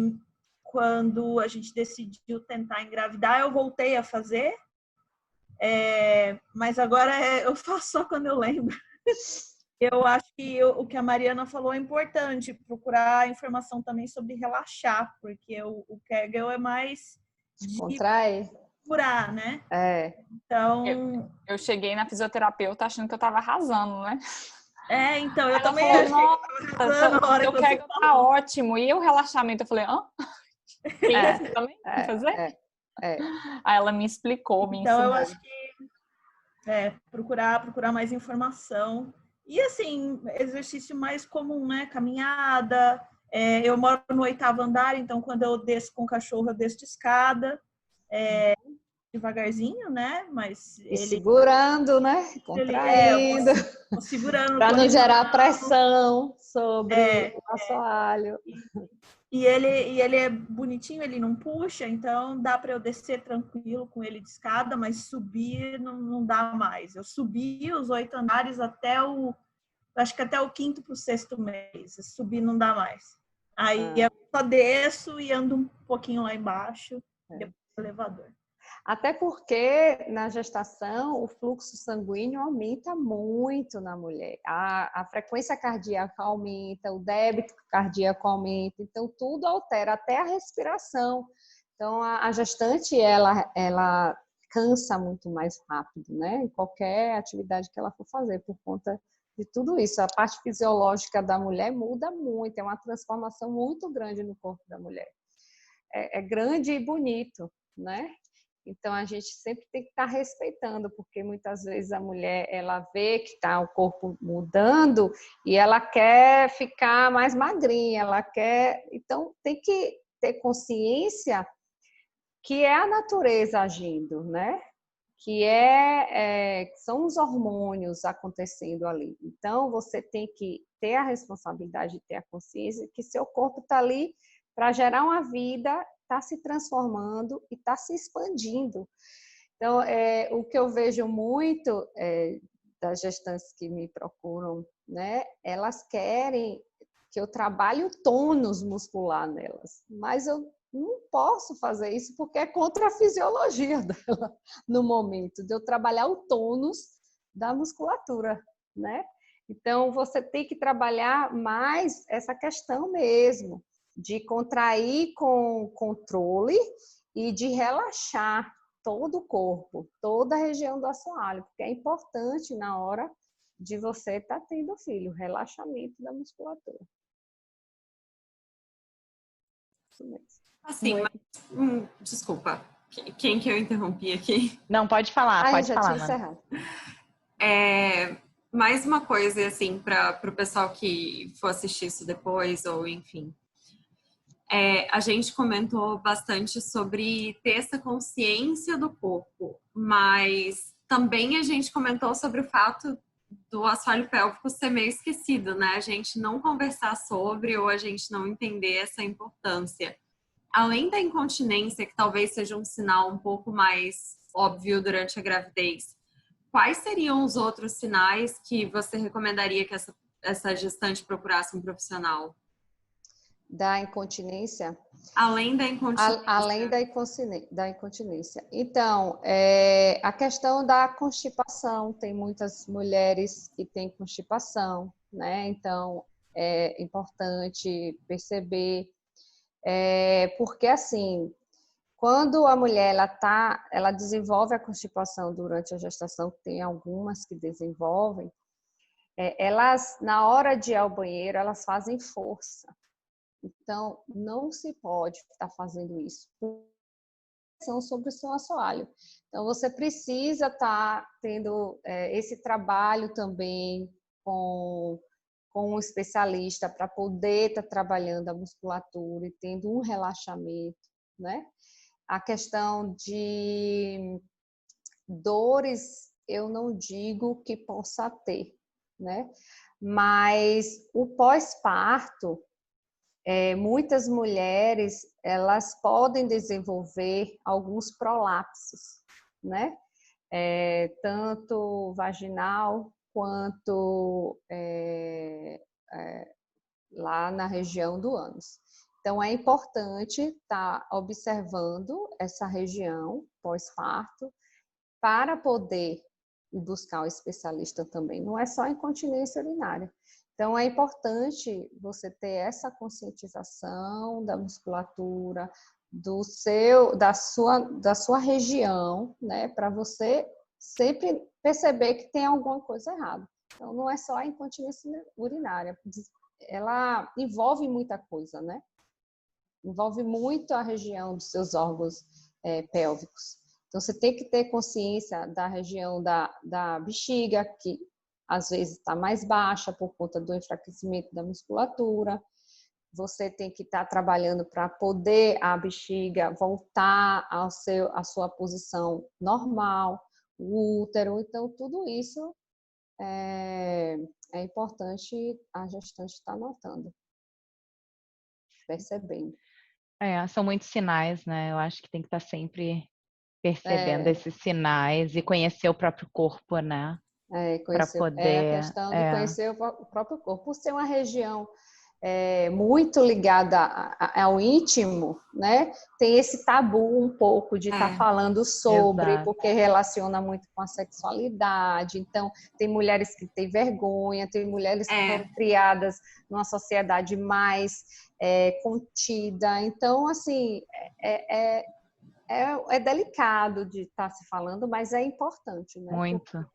quando a gente decidiu tentar engravidar, eu voltei a fazer. Mas agora eu faço só quando eu lembro. Eu acho que o que a Mariana falou é importante, procurar informação também sobre relaxar, porque o Kegel é mais contrair, curar, né? Então, eu cheguei na fisioterapeuta achando que eu tava arrasando, né? Então, eu ela também falou, achei que tava arrasando a hora que o Kegel tá ótimo. E o relaxamento? Eu falei, hã? Você também vai fazer? Aí ela me explicou, me ensinou. Então, eu acho que procurar mais informação. E, assim, exercício mais comum, né? Caminhada. Eu moro no 8º andar, então, quando eu desço com o cachorro, eu desço de escada. Devagarzinho, né? Mas ele... segurando, né? Contraindo. Segurando. Para não gerar pressão sobre o assoalho. E ele é bonitinho, ele não puxa, então dá para eu descer tranquilo com ele de escada, mas subir não dá mais. Eu subi os 8 andares acho que até o 5º para o 6º mês. Subir não dá mais. Aí eu só desço e ando um pouquinho lá embaixo, depois do elevador. Até porque na gestação o fluxo sanguíneo aumenta muito na mulher. A frequência cardíaca aumenta, o débito cardíaco aumenta, então tudo altera, até a respiração. Então a gestante ela cansa muito mais rápido, né? Em qualquer atividade que ela for fazer, por conta de tudo isso. A parte fisiológica da mulher muda muito, é uma transformação muito grande no corpo da mulher. É grande e bonito, né? Então, a gente sempre tem que estar respeitando, porque muitas vezes a mulher, ela vê que está o corpo mudando e ela quer ficar mais magrinha, ela quer... Então, tem que ter consciência que é a natureza agindo, né? Que são os hormônios acontecendo ali. Então, você tem que ter a responsabilidade de ter a consciência que seu corpo está ali para gerar uma vida, está se transformando e está se expandindo. Então, o que eu vejo muito das gestantes que me procuram, né? Elas querem que eu trabalhe o tônus muscular nelas, mas eu não posso fazer isso porque é contra a fisiologia dela no momento de eu trabalhar o tônus da musculatura, né? Então, você tem que trabalhar mais essa questão mesmo de contrair com controle e de relaxar todo o corpo, toda a região do assoalho, porque é importante na hora de você estar tendo filho, relaxamento da musculatura. Isso mesmo. Assim, mas, desculpa, quem que eu interrompi aqui? Não, pode falar, pode já falar, tinha encerrado. Mais uma coisa, assim, para o pessoal que for assistir isso depois, ou enfim. A gente comentou bastante sobre ter essa consciência do corpo, mas também a gente comentou sobre o fato do assoalho pélvico ser meio esquecido, né? A gente não conversar sobre ou a gente não entender essa importância. Além da incontinência, que talvez seja um sinal um pouco mais óbvio durante a gravidez, quais seriam os outros sinais que você recomendaria que essa gestante procurasse um profissional? Da incontinência? Além da incontinência. Além da incontinência. Então, a questão da constipação, tem muitas mulheres que têm constipação, né? Então, é importante perceber, porque assim, quando a mulher ela desenvolve a constipação durante a gestação, tem algumas que desenvolvem, elas, na hora de ir ao banheiro, elas fazem força. Então, não se pode estar fazendo isso. São sobre o seu assoalho. Então, você precisa estar tendo esse trabalho também com um especialista para poder estar trabalhando a musculatura e tendo um relaxamento, né? A questão de dores, eu não digo que possa ter, né? Mas o pós-parto, muitas mulheres, elas podem desenvolver alguns prolapsos, né? Tanto vaginal quanto lá na região do ânus. Então, é importante estar observando essa região pós-parto para poder ir buscar o especialista também. Não é só incontinência urinária. Então, é importante você ter essa conscientização da musculatura, da sua região, né? Para você sempre perceber que tem alguma coisa errada. Então, não é só a incontinência urinária. Ela envolve muita coisa, né? Envolve muito a região dos seus órgãos pélvicos. Então, você tem que ter consciência da região da bexiga, que às vezes está mais baixa por conta do enfraquecimento da musculatura. Você tem que estar trabalhando para poder a bexiga voltar à sua posição normal, o útero. Então, tudo isso é importante a gestante estar notando, percebendo. São muitos sinais, né? Eu acho que tem que estar sempre percebendo esses sinais e conhecer o próprio corpo, né? Para poder... a questão de conhecer o próprio corpo. Por ser uma região muito ligada ao íntimo, né? Tem esse tabu um pouco de estar falando sobre, Exato. porque relaciona muito com a sexualidade. Então, tem mulheres que têm vergonha, tem mulheres que foram criadas numa sociedade mais contida. Então, assim, é delicado de estar se falando, mas é importante, né? Muito.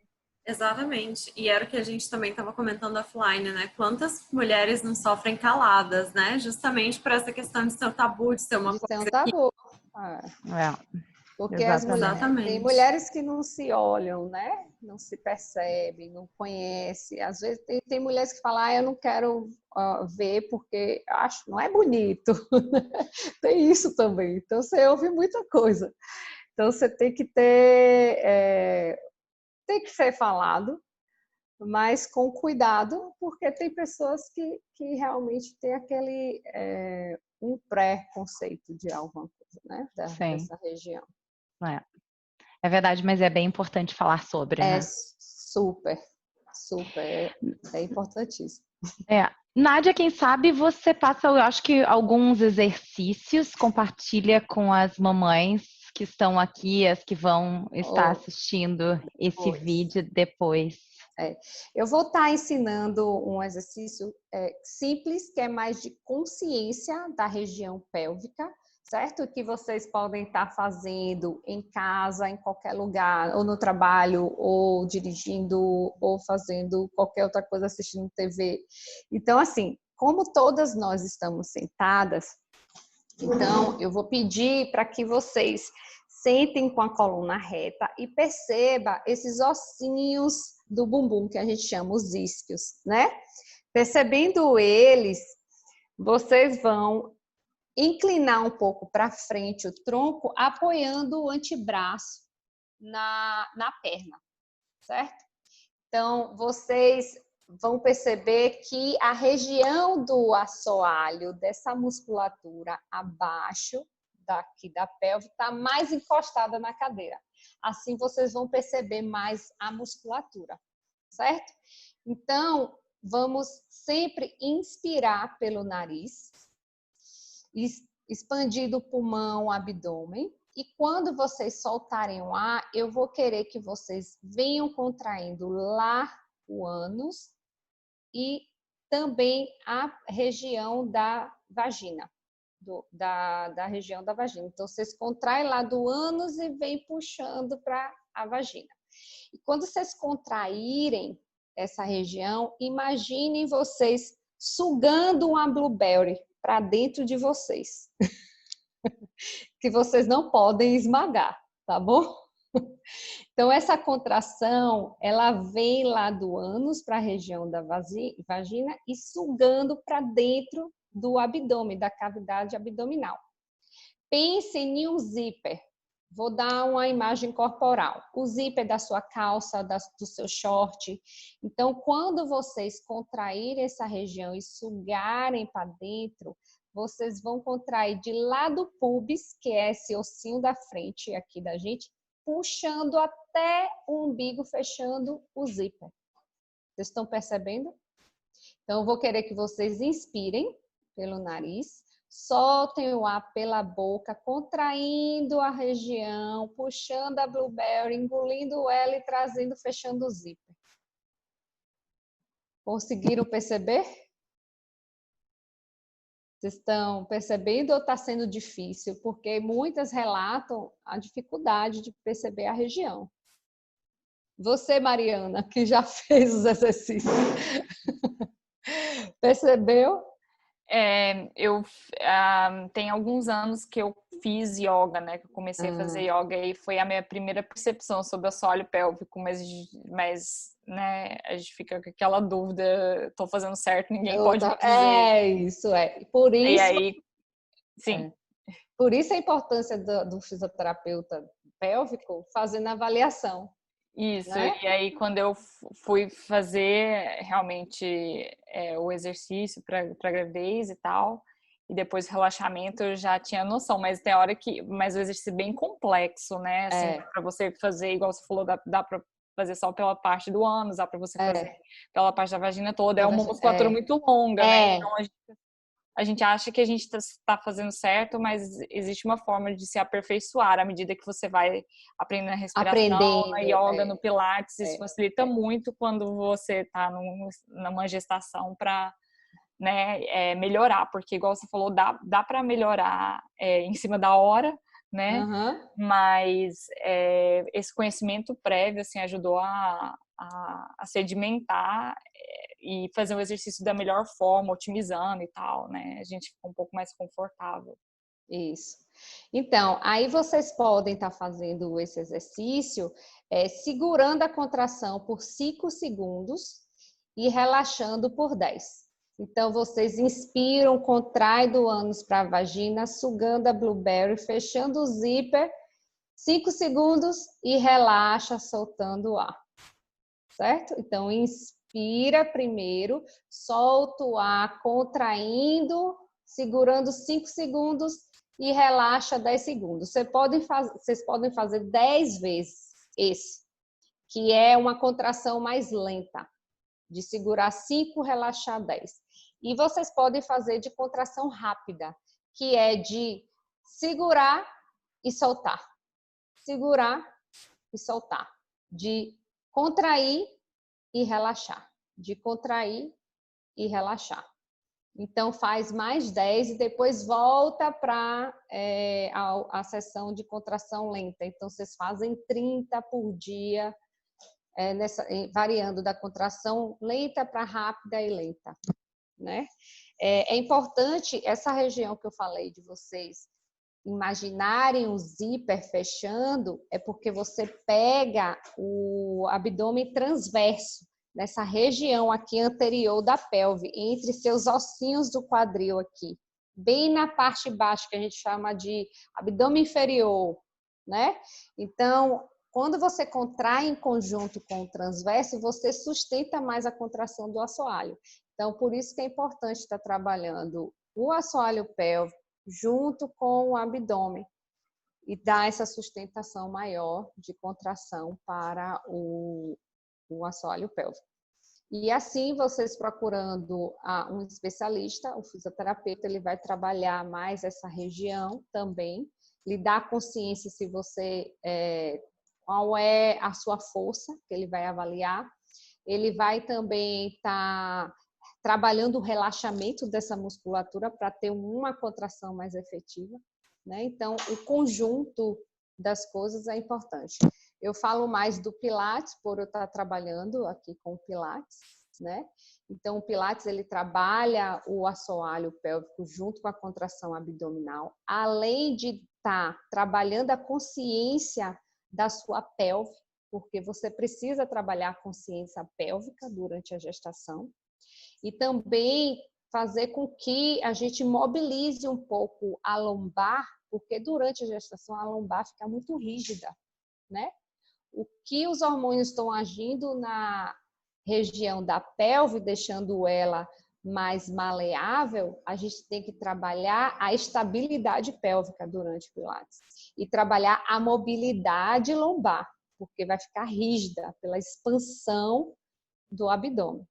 Exatamente. E era o que a gente também estava comentando offline, né? Quantas mulheres não sofrem caladas, né? Justamente por essa questão de ser um tabu, de ser uma Isso é um coisa que... tabu. Porque as mulheres, tem Exatamente. mulheres que não se olham, né? Não se percebem, não conhecem. Às vezes tem mulheres que falam, eu não quero ver porque acho não é bonito. Tem isso também. Então você ouve muita coisa. Então você tem que ter, tem que ser falado, mas com cuidado, porque tem pessoas que realmente têm aquele um pré-conceito de alguma coisa, né? Dessa região. É verdade, mas é bem importante falar sobre, né? Super, é importantíssimo. Nádia, quem sabe você passa, eu acho que alguns exercícios, compartilha com as mamães que estão aqui, as que vão estar assistindo esse vídeo depois. Eu vou estar ensinando um exercício simples, que é mais de consciência da região pélvica, certo? Que vocês podem estar fazendo em casa, em qualquer lugar, ou no trabalho, ou dirigindo, ou fazendo qualquer outra coisa, assistindo TV. Então, assim, como todas nós estamos sentadas, então eu vou pedir para que vocês sentem com a coluna reta e perceba esses ossinhos do bumbum, que a gente chama os isquios, né? Percebendo eles, vocês vão inclinar um pouco para frente o tronco, apoiando o antebraço na perna, certo? Então, vocês vão perceber que a região do assoalho, dessa musculatura abaixo daqui da pelve, está mais encostada na cadeira. Assim, vocês vão perceber mais a musculatura, certo? Então, vamos sempre inspirar pelo nariz, expandindo o pulmão, o abdômen. E quando vocês soltarem o ar, eu vou querer que vocês venham contraindo lá o ânus e também a região da vagina, da região da vagina. Então, vocês contraem lá do ânus e vem puxando para a vagina. E quando vocês contraírem essa região, imaginem vocês sugando uma blueberry para dentro de vocês. Que vocês não podem esmagar, tá bom? Então, essa contração, ela vem lá do ânus para a região da vagina e sugando para dentro do abdômen, da cavidade abdominal. Pensem em um zíper. Vou dar uma imagem corporal. O zíper da sua calça, do seu short. Então, quando vocês contraírem essa região e sugarem para dentro, vocês vão contrair de lá do pubis, que é esse ossinho da frente aqui da gente, puxando até o umbigo, fechando o zíper. Vocês estão percebendo? Então, eu vou querer que vocês inspirem pelo nariz, soltem o ar pela boca, contraindo a região, puxando a blueberry, engolindo ela e trazendo, fechando o zíper. Conseguiram perceber? Vocês estão percebendo ou está sendo difícil? Porque muitas relatam a dificuldade de perceber a região. Você, Mariana, que já fez os exercícios, percebeu? Tem alguns anos que eu fiz yoga, né? Que eu comecei a fazer yoga e foi a minha primeira percepção sobre o assoalho pélvico, mas né, a gente fica com aquela dúvida, tô fazendo certo, ninguém pode me dizer. Isso. Por isso, e aí, sim. Por isso a importância do fisioterapeuta pélvico fazendo a avaliação. Isso, né? E aí quando eu fui fazer realmente o exercício para gravidez e tal, e depois o relaxamento, eu já tinha noção, mas tem hora mas o exercício é bem complexo, né? Assim, para você fazer, igual você falou, dá para fazer só pela parte do ânus, dá para você fazer pela parte da vagina toda, é uma musculatura muito longa, né? Então a gente acha que a gente está fazendo certo, mas existe uma forma de se aperfeiçoar à medida que você vai aprendendo a respiração, na yoga, no pilates. Isso facilita muito quando você está numa gestação para melhorar, porque igual você falou, dá para melhorar em cima da hora, né? Mas esse conhecimento prévio assim, ajudou a a sedimentar e fazer o exercício da melhor forma, otimizando e tal, né? A gente fica um pouco mais confortável. Isso. Então, aí vocês podem estar fazendo esse exercício segurando a contração por 5 segundos e relaxando por 10. Então, vocês inspiram, contrai do ânus para a vagina, sugando a blueberry, fechando o zíper, 5 segundos e relaxa, soltando o ar. Certo? Então, inspira primeiro, solta o ar, contraindo, segurando 5 segundos e relaxa 10 segundos. Vocês podem fazer 10 vezes esse, que é uma contração mais lenta, de segurar 5, relaxar 10. E vocês podem fazer de contração rápida, que é de segurar e soltar. Segurar e soltar. De contrair e relaxar. De contrair e relaxar. Então, faz mais 10 e depois volta para a sessão de contração lenta. Então, vocês fazem 30 por dia, variando da contração lenta para rápida e lenta, né? É importante, essa região que eu falei de vocês imaginarem o zíper fechando, é porque você pega o abdômen transverso, nessa região aqui anterior da pelve, entre seus ossinhos do quadril aqui, bem na parte baixa, que a gente chama de abdômen inferior, né? Então, quando você contrai em conjunto com o transverso, você sustenta mais a contração do assoalho. Então, por isso que é importante estar trabalhando o assoalho pélvico junto com o abdômen e dar essa sustentação maior de contração para o assoalho pélvico. E assim, vocês procurando um especialista, o fisioterapeuta, ele vai trabalhar mais essa região também, lhe dar consciência se você qual é a sua força, que ele vai avaliar. Ele vai também estar trabalhando o relaxamento dessa musculatura para ter uma contração mais efetiva, né? Então, o conjunto das coisas é importante. Eu falo mais do Pilates, por eu estar trabalhando aqui com o Pilates, né? Então, o Pilates, ele trabalha o assoalho pélvico junto com a contração abdominal, além de estar trabalhando a consciência da sua pelve, porque você precisa trabalhar a consciência pélvica durante a gestação, e também fazer com que a gente mobilize um pouco a lombar, porque durante a gestação a lombar fica muito rígida, né? O que os hormônios estão agindo na região da pelve, deixando ela mais maleável, a gente tem que trabalhar a estabilidade pélvica durante o Pilates e trabalhar a mobilidade lombar, porque vai ficar rígida pela expansão do abdômen.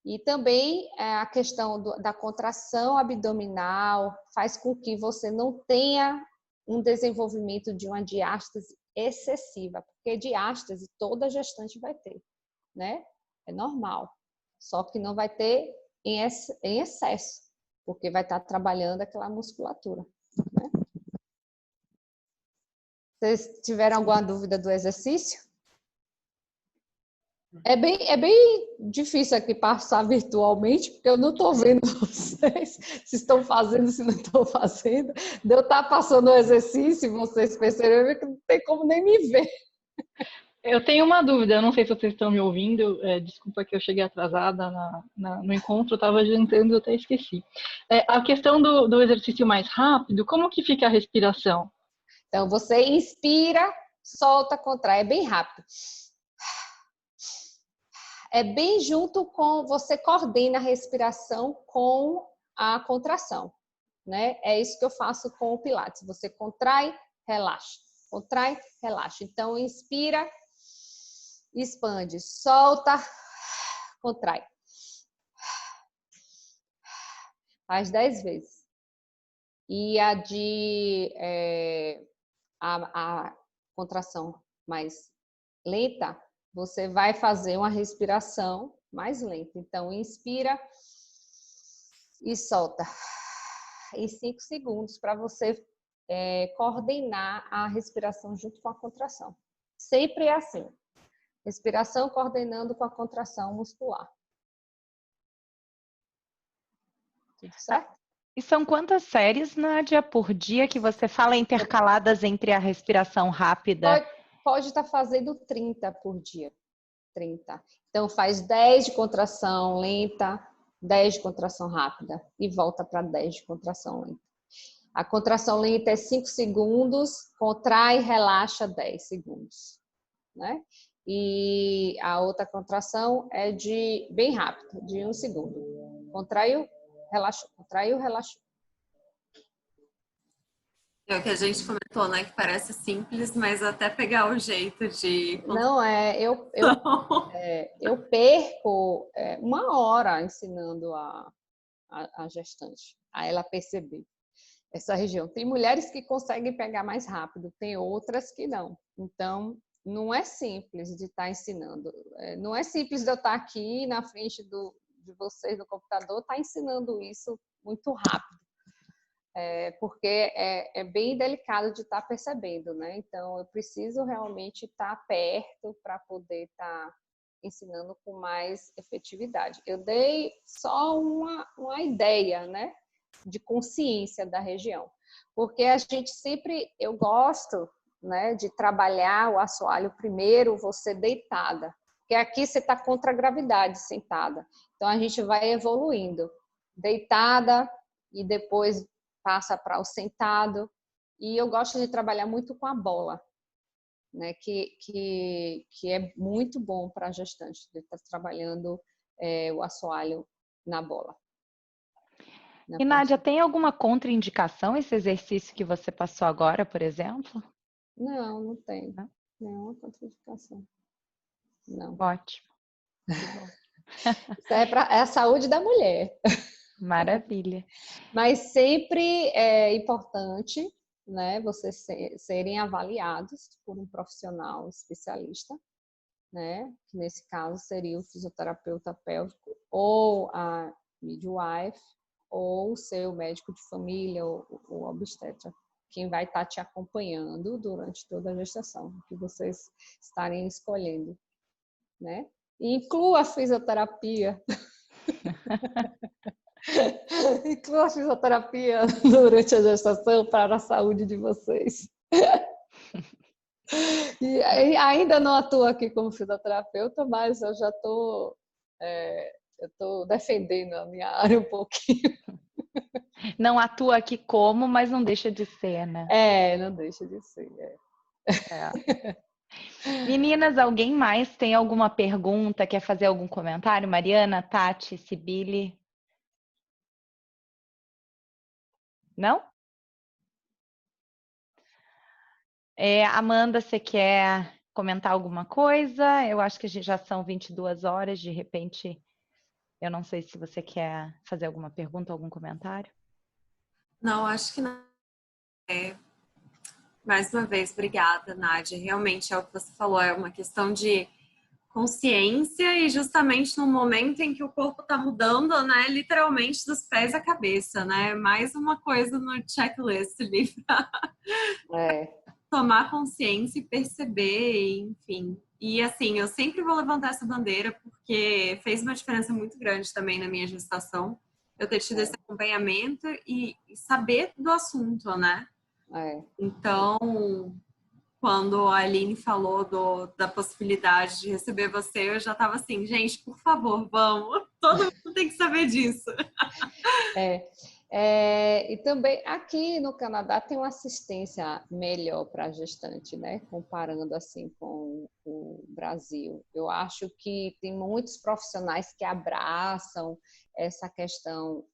E também a questão da contração abdominal faz com que você não tenha um desenvolvimento de uma diástase excessiva, porque diástase toda gestante vai ter, né? É normal, só que não vai ter em excesso, porque vai estar trabalhando aquela musculatura, né? Vocês tiveram alguma dúvida do exercício? É bem difícil aqui passar virtualmente, porque eu não estou vendo vocês, se estão fazendo, se não estão fazendo. De eu estar passando o exercício, vocês perceberam que não tem como nem me ver. Eu tenho uma dúvida, eu não sei se vocês estão me ouvindo, desculpa que eu cheguei atrasada no encontro, eu estava jantando e eu até esqueci. A questão do exercício mais rápido, como que fica a respiração? Então, você inspira, solta, contrai, é bem rápido. É bem junto com, você coordena a respiração com a contração, né? É isso que eu faço com o Pilates. Você contrai, relaxa. Contrai, relaxa. Então, inspira, expande, solta, contrai. Faz 10 vezes. E a contração mais lenta, você vai fazer uma respiração mais lenta. Então, inspira e solta. Em 5 segundos, para você coordenar a respiração junto com a contração. Sempre é assim. Respiração coordenando com a contração muscular. Tudo certo? E são quantas séries, Nádia, por dia que você fala intercaladas entre a respiração rápida? Pode estar fazendo 30 por dia. 30. Então, faz 10 de contração lenta, 10 de contração rápida e volta para 10 de contração lenta. A contração lenta é 5 segundos, contrai e relaxa 10 segundos, né? E a outra contração é bem rápida, de 1 segundo. Contraiu, relaxou, contraiu, relaxou. É o que a gente comentou, né? Que parece simples, mas até pegar o jeito de... Não, eu perco 1 hora ensinando a gestante, a ela perceber essa região. Tem mulheres que conseguem pegar mais rápido, tem outras que não. Então, não é simples de estar ensinando. Não é simples de eu estar aqui na frente de vocês no computador, estar ensinando isso muito rápido. Porque é bem delicado de estar percebendo, né? Então, eu preciso realmente estar perto para poder estar ensinando com mais efetividade. Eu dei só uma ideia, né? De consciência da região. Porque a gente eu gosto, né, de trabalhar o assoalho primeiro, você deitada. Porque aqui você está contra a gravidade, sentada. Então, a gente vai evoluindo. Deitada e depois passa para o sentado. E eu gosto de trabalhar muito com a bola, né? Que é muito bom para a gestante, de estar trabalhando o assoalho na bola. E, Nádia, tem alguma contraindicação esse exercício que você passou agora, por exemplo? Não, não tem. Nenhuma contraindicação. Não. Ótimo. Isso é a saúde da mulher. Maravilha. Mas sempre é importante, né, vocês serem avaliados por um profissional especialista, né, que nesse caso seria o fisioterapeuta pélvico ou a midwife ou o seu médico de família ou o obstetra, quem vai estar te acompanhando durante toda a gestação, que vocês estarem escolhendo, né? E inclua a fisioterapia. Inclua a fisioterapia durante a gestação para a saúde de vocês. E ainda não atuo aqui como fisioterapeuta, mas eu já estou defendendo a minha área um pouquinho. Não atua aqui como, mas não deixa de ser, né? Não deixa de ser. Meninas, alguém mais tem alguma pergunta? Quer fazer algum comentário? Mariana, Tati, Sibili? Não? Amanda, você quer comentar alguma coisa? Eu acho que já são 22 horas, de repente, eu não sei se você quer fazer alguma pergunta, algum comentário. Não, acho que não. Mais uma vez, obrigada, Nádia. Realmente é o que você falou, é uma questão de consciência e justamente no momento em que o corpo está mudando, né, literalmente dos pés à cabeça, né? Mais uma coisa no checklist ali para tomar consciência e perceber, enfim. E assim, eu sempre vou levantar essa bandeira porque fez uma diferença muito grande também na minha gestação. Eu ter tido esse acompanhamento e saber do assunto, né? Então, quando a Aline falou da possibilidade de receber você, eu já estava assim, gente, por favor, vamos. Todo mundo tem que saber disso. E também aqui no Canadá tem uma assistência melhor para a gestante, né? Comparando assim com o Brasil. Eu acho que tem muitos profissionais que abraçam essa questão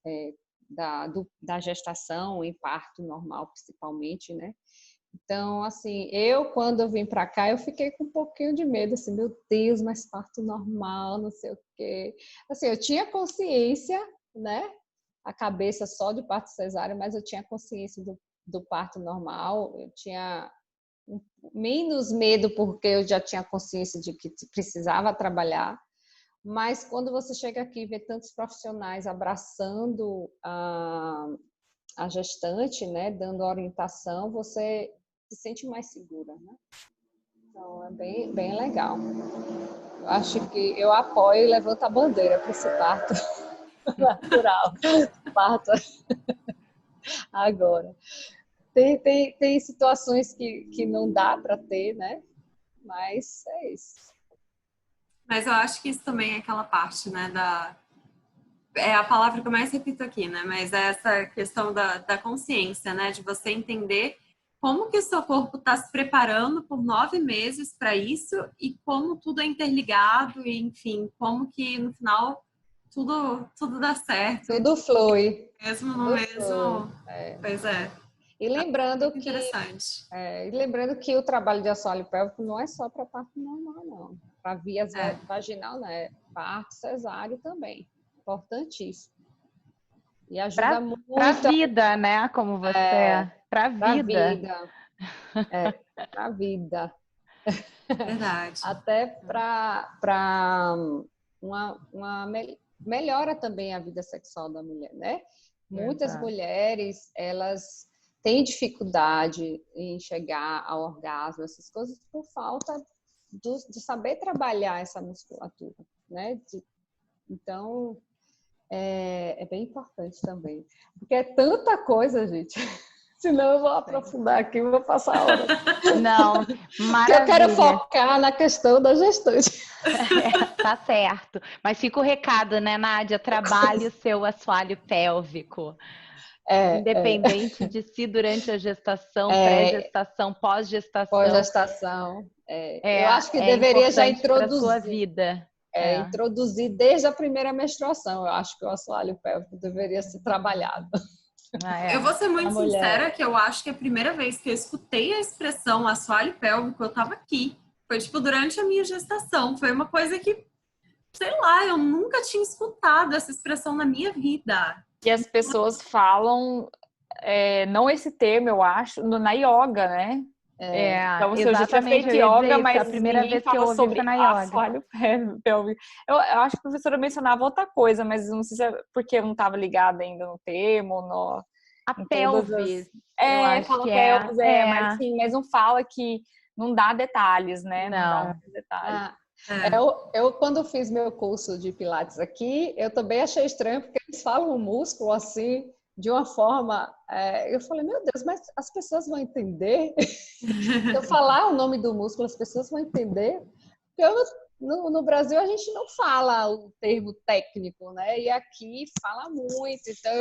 da gestação em parto normal, principalmente, né? Então, assim, quando eu vim para cá, eu fiquei com um pouquinho de medo, assim, meu Deus, mas parto normal, não sei o quê. Assim, eu tinha consciência, né? A cabeça só de parto cesáreo, mas eu tinha consciência do parto normal, eu tinha menos medo porque eu já tinha consciência de que precisava trabalhar, mas quando você chega aqui e vê tantos profissionais abraçando a gestante, né, dando orientação, você se sente mais segura, né? Então, é bem, bem legal. Acho que eu apoio e levanto a bandeira para esse parto natural. Parto agora. Tem situações que não dá para ter, né? Mas é isso. Mas eu acho que isso também é aquela parte, né, é a palavra que eu mais repito aqui, né, mas é essa questão da consciência, né, de você entender como que o seu corpo está se preparando por 9 meses para isso e como tudo é interligado e, enfim, como que no final tudo dá certo. Tudo flui. Mesmo no Tudo mesmo... flui. Pois é. E lembrando Muito interessante. que o trabalho de assoalho pélvico não é só para parto normal, não. Para vias vaginal, né? Parto cesáreo também. Importantíssimo. E ajuda muito. Para a vida, né? Como você. Para a vida. Para a vida. Verdade. Até para uma melhora também a vida sexual da mulher, né? Muitas mulheres, elas têm dificuldade em chegar ao orgasmo, essas coisas, por falta de saber trabalhar essa musculatura, né? Então, é bem importante também. Porque é tanta coisa, gente. Senão eu vou aprofundar aqui, vou passar a hora. Não, maravilha. Eu quero focar na questão da gestante. Tá certo. Mas fica o recado, né, Nádia? Trabalhe o seu assoalho pélvico. Independente de se durante a gestação, pré-gestação, pós-gestação. Pós-gestação. Eu acho que deveria já introduzir. Sua vida. Introduzir desde a primeira menstruação. Eu acho que o assoalho pélvico deveria ser trabalhado. Eu vou ser muito sincera que eu acho que a primeira vez que eu escutei a expressão assoalho pélvico, eu tava aqui. Foi, tipo, durante a minha gestação. Foi uma coisa que, sei lá, eu nunca tinha escutado essa expressão na minha vida. E as pessoas falam, não esse termo, eu acho, na yoga, né? Então, você já tinha feito yoga, mas a primeira vez que eu ouvi sobre foi na yoga. assoalho pélvico. Eu acho que a professora mencionava outra coisa, mas não sei se é porque eu não estava ligada ainda no termo, a pelvis. Fala pelvis, mas sim, mas não fala que não dá detalhes, né? Não dá detalhes. Eu, quando fiz meu curso de Pilates aqui, eu também achei estranho, porque eles falam o músculo assim, de uma forma... eu falei, meu Deus, mas as pessoas vão entender? Se eu falar o nome do músculo, as pessoas vão entender? Porque no Brasil a gente não fala o termo técnico, né? E aqui fala muito. Então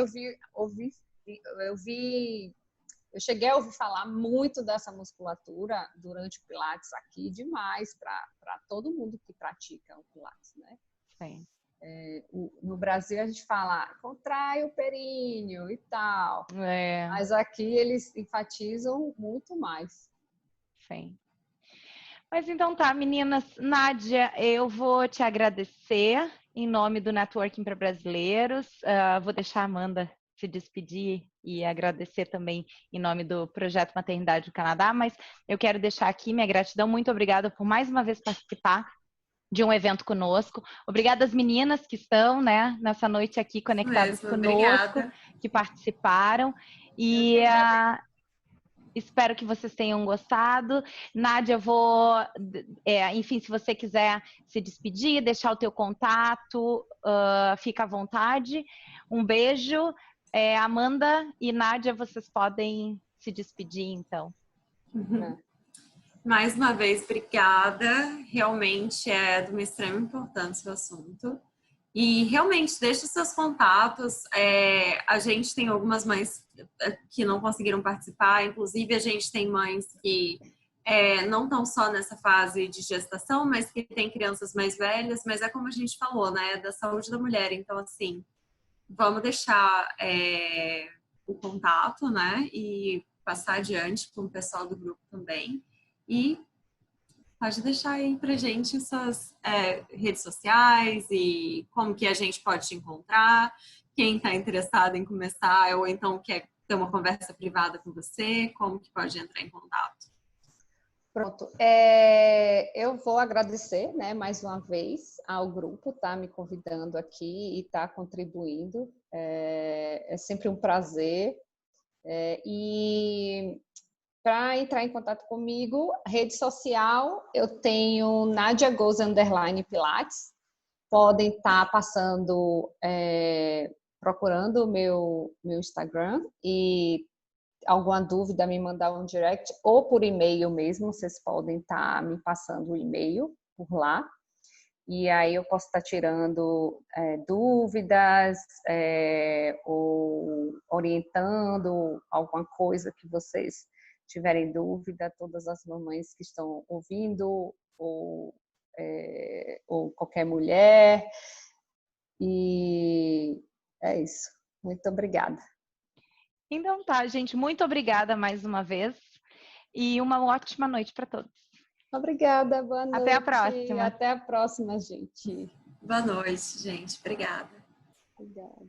eu cheguei a ouvir falar muito dessa musculatura durante o Pilates aqui, demais para todo mundo que pratica o Pilates, né? Sim. No Brasil a gente fala contrai o períneo e tal, mas aqui eles enfatizam muito mais. Sim. Mas então tá, meninas. Nádia, eu vou te agradecer em nome do Networking para Brasileiros. Vou deixar a Amanda se despedir e agradecer também em nome do Projeto Maternidade do Canadá, mas eu quero deixar aqui minha gratidão. Muito obrigada por mais uma vez participar de um evento conosco. Obrigada às meninas que estão, né, nessa noite aqui conectadas conosco, que participaram. E espero que vocês tenham gostado. Nádia, eu vou... enfim, se você quiser se despedir, deixar o teu contato, fica à vontade. Um beijo. Amanda e Nádia, vocês podem se despedir, então. Mais uma vez, obrigada. Realmente é de uma extrema importância o assunto. E realmente, deixe seus contatos. A gente tem algumas mães que não conseguiram participar. Inclusive, a gente tem mães que não estão só nessa fase de gestação, mas que têm crianças mais velhas. Mas é como a gente falou, né? Da saúde da mulher. Então, assim, vamos deixar o contato, né? E passar adiante com o pessoal do grupo também. E pode deixar aí pra gente suas redes sociais e como que a gente pode te encontrar, quem está interessado em começar ou então quer ter uma conversa privada com você, como que pode entrar em contato. Pronto. Eu vou agradecer, né, mais uma vez ao grupo, tá me convidando aqui e tá contribuindo. É sempre um prazer. E para entrar em contato comigo, rede social, eu tenho Nadia Goes _ Pilates. Podem estar passando, procurando o meu Instagram e alguma dúvida me mandar um direct ou por e-mail mesmo, vocês podem estar me passando o e-mail por lá. E aí eu posso estar tirando dúvidas ou orientando alguma coisa que vocês tiverem dúvida, todas as mamães que estão ouvindo ou qualquer mulher. E é isso. Muito obrigada. Então tá, gente, muito obrigada mais uma vez e uma ótima noite para todos. Obrigada, boa noite. Até a próxima. Até a próxima, gente. Boa noite, gente. Obrigada. Obrigada.